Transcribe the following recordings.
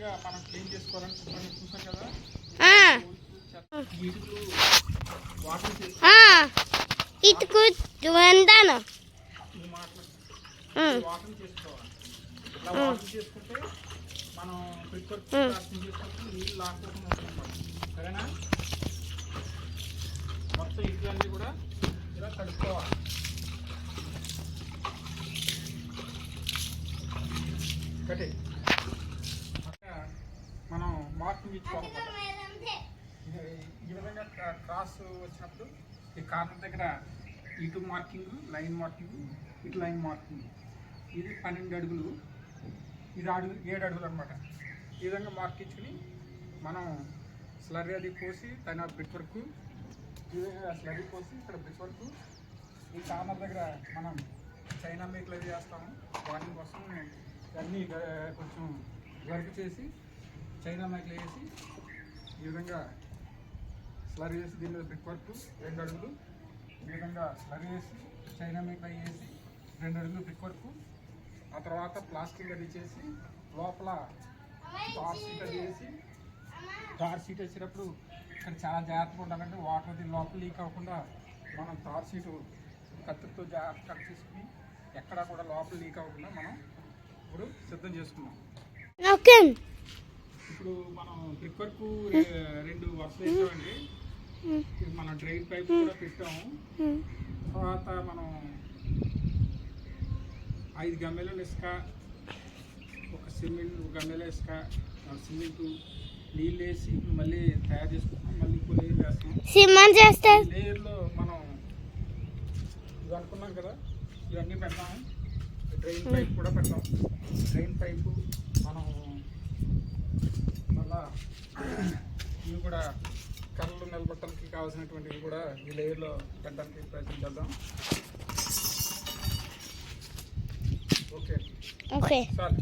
విధంగా మనం క్లీన్ చేసుకోవాలని చూసాం కదా. ఇటుకు వందాను వాకింగ్ చేసుకోవాలి. ఇలా వాకింగ్ చేసుకుంటే మనం చేసుకుంటే నీళ్ళు లాక్కోకుండా ఉంటుంది. సరేనా? మొత్తం ఇట్లన్నీ కూడా ఇలా కడుక్కోవాలి. కట్టే మనం మార్కింగ్ ఇచ్చుకోవాలి. ఈ విధంగా క్రాస్ వచ్చినప్పుడు ఈ కార్నర్ దగ్గర ఇటు మార్కింగ్, లైన్ మార్కింగ్, ఇటు లైన్ మార్కింగ్. ఇది 12 అడుగులు, ఇది 7 అడుగులు అనమాట. ఈ విధంగా మార్క్ ఇచ్చుకుని మనం స్లర్రీ అది పోసి తన బ్రిక్ వర్క్, స్లర్రీ పోసి ఇక్కడ బ్రిక్ వర్క్. ఈ కార్నర్ దగ్గర మనం చైనా మేకులు అది వేస్తాము. వాటిని కోసం అన్నీ కొంచెం వర్క్ చేసి చైనా మేకులు వేసి ఈ విధంగా స్లర్రీ వేసి దీని మీద బ్రిక్ వర్క్ 2 అడుగులు. ఈ విధంగా స్లర్రీ వేసి చైనా మేకులు వేసి 2 అడుగులు బ్రిక్ వర్క్. ఆ తర్వాత ప్లాస్టిక్ అది చేసి లోపల టార్ షీట్ అది వేసి, టార్ షీట్ వేసేటప్పుడు ఇక్కడ చాలా జాగ్రత్తగా ఉండాలంటే వాటర్ అది లోపల లీక్ అవ్వకుండా మనం టార్ షీటు కత్తితో జాగ్రత్త కట్ చేసుకుని ఎక్కడా కూడా లోపల లీక్ అవ్వకుండా మనం ఇప్పుడు సిద్ధం చేసుకున్నాం. ఇప్పుడు మనం బ్రిక్ వర్క్ 2 వరుసలు వేసామండి. మనం డ్రైన్ పైప్ కూడా పెట్టాము. తర్వాత మనం 5 గమ్మెల ఇసుక, ఒక సిమెంట్, 1 గమ్మెల ఇసుక, సిమెంటు, నీళ్ళు వేసి మళ్ళీ తయారు చేసుకుంటాం. మళ్ళీ ఇంకో లేయర్ వేస్తాం. లేయర్లో మనం ఇవి అనుకున్నాం కదా, ఇవన్నీ పెడతాము. డ్రైన్ పైప్ కూడా పెడతాం. డ్రైన్ పైపు మనం మళ్ళా ఇవి కూడా కర్రలు నిలబట్టడానికి కావాల్సినటువంటివి కూడా ఈ లేయర్లో పెట్టడానికి ప్రయత్నం చేద్దాం. Okay sir.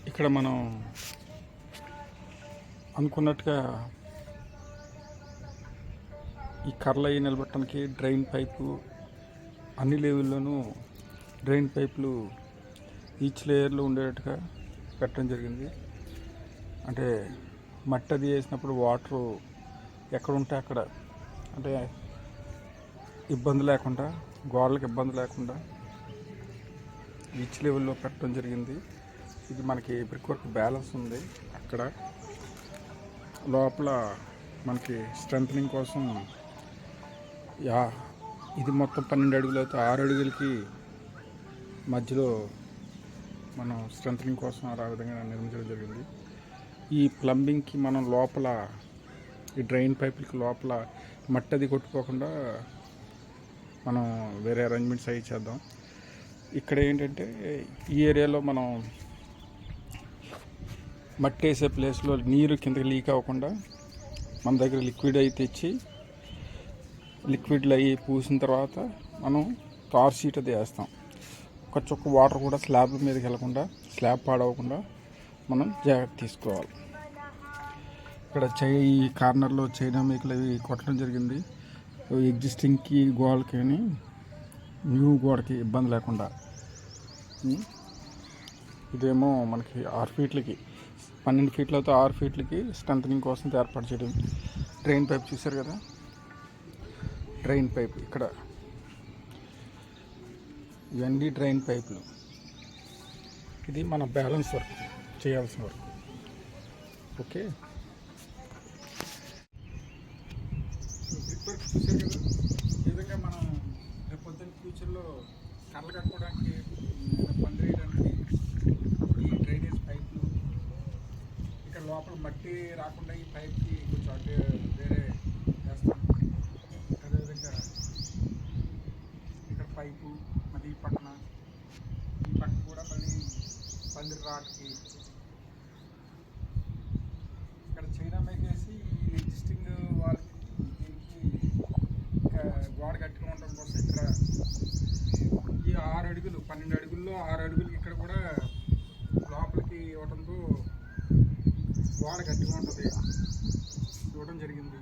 ఇక్కడ మనం అనుకున్నట్టుగా ఈ కర్రలు అవి నిలబట్టడానికి డ్రైన్ పైపు అన్ని లెవెల్లోనూ డ్రైన్ పైపులు ఈచ్ లేయర్లో ఉండేటట్టుగా పెట్టడం జరిగింది. అంటే మట్టి అది వేసినప్పుడు వాటరు ఎక్కడ ఉంటే అక్కడ అంటే ఇబ్బంది లేకుండా, గోడలకు ఇబ్బంది లేకుండా ఈచ్ లెవెల్లో పెట్టడం జరిగింది. ఇది మనకి బ్రిక్ వర్క్ బ్యాలెన్స్ ఉంది. అక్కడ లోపల మనకి స్ట్రెంథనింగ్ కోసం ఇది మొత్తం 12 అడుగులు అయితే 6 అడుగులకి మధ్యలో మనం స్ట్రెంథనింగ్ కోసం ఆ విధంగా నిర్మించడం జరిగింది. ఈ ప్లంబింగ్కి మనం లోపల ఈ డ్రైన్ పైపులకి లోపల మట్టి అది కొట్టుకోకుండా మనం వేరే అరేంజ్మెంట్స్ అవి చేద్దాం. ఇక్కడ ఏంటంటే ఈ ఏరియాలో మనం మట్టి వేసే ప్లేస్లో నీరు కిందకి లీక్ అవ్వకుండా మన దగ్గర లిక్విడ్ అయి తెచ్చి లిక్విడ్లు అవి పూసిన తర్వాత మనం టార్ షీట్ అది వేస్తాం. ఒక చుక్క వాటర్ కూడా స్లాబ్ మీదకి వెళ్ళకుండా, స్లాబ్ పాడవకుండా మనం జాగ్రత్త తీసుకోవాలి. ఇక్కడ ఈ కార్నర్లో చైనా మేకులు అవి కొట్టడం జరిగింది. ఎగ్జిస్టింగ్కి గోడకి కానీ న్యూ గోడకి ఇబ్బంది లేకుండా. ఇదేమో మనకి 6 ఫీట్లకి 12 ఫీట్లు అయితే 6 ఫీట్లకి స్ట్రెంథనింగ్ కోసం ఏర్పాటు చేయడం. డ్రైన్ పైప్ చూసారు కదా, డ్రైన్ పైప్ ఇక్కడ ఇవన్నీ డ్రైన్ పైపులు. ఇది మన బ్యాలెన్స్ వర్క్ చేయాల్సిన వర్క్. ఓకే, బ్రిక్ వర్క్ చూసారు కదా. ఈ విధంగా మనం రేపు పొద్దున్న ఫ్యూచర్లో కర్రలు కట్టుకోవడానికి, పందిరేయడానికి ఈ డ్రైనేజ్ పైపులు ఇక్కడ లోపల మట్టి రాకుండా ఈ పైప్కి కొంచెం అంటే వేరే వేస్తాం. అదేవిధంగా ఇక్కడ పైపు మళ్ళీ ఈ పక్కన కూడా మళ్ళీ పందిరి రాట్కి ఇక్కడ చైనా మేకేసి ఈ ఎగ్జిస్టింగ్ వాళ్ళకి దీనికి గోడ కట్టుకుని ఉండడం కోసం ఇక్కడ ఈ 6 అడుగులు 12 అడుగుల్లో 6 అడుగులకి ఇక్కడ కూడా లోపలికి ఇవ్వడంతో గోడ గట్టిగా ఉంటుంది, ఇవ్వడం జరిగింది.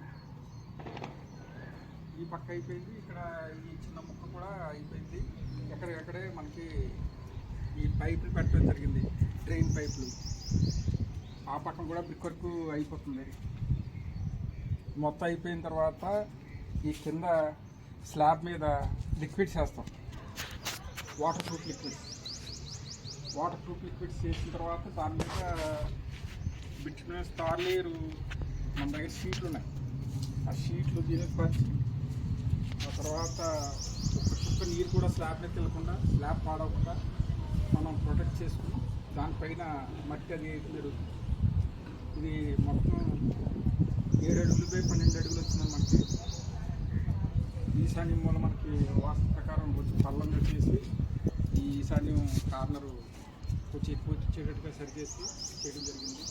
ఈ పక్క అయిపోయింది. ఇక్కడ ఈ చిన్న ముక్క కూడా అయిపోయింది. ఎక్కడికక్కడే మనకి ఈ పైపులు పెట్టడం జరిగింది, డ్రైన్ పైపులు. ఆ పక్కన కూడా బ్రిక్ వర్క్ అయిపోతుంది. మొత్తం అయిపోయిన తర్వాత ఈ కింద స్లాబ్ మీద లిక్విడ్స్ వేస్తాం, వాటర్ ప్రూఫ్ లిక్విడ్స్ చేసిన తర్వాత దాని మీద బిట్టిన స్టార్ లేయరు. మన దగ్గర షీట్లు ఉన్నాయి, ఆ షీట్లు దీనికి పరిచి ఆ తర్వాత ఒక చుక్క నీరు కూడా స్లాబ్ మీద వెళ్ళకుండా, స్లాబ్ పాడవకుండా మనం ప్రొటెక్ట్ చేసుకుని దానిపైన మట్టి అది జరుగుతుంది. ఇది మొత్తం 7 అడుగులు బై 12 అడుగులు వచ్చింది మనకి. ఈశాన్యం మూల మనకి వాస్తు ప్రకారం కొంచెం పల్లంగా చేసి ఈ ఈశాన్యం కార్నరు కొంచెం ఎక్కువ వచ్చేటట్టుగా సరిచేసి చేయడం జరిగింది.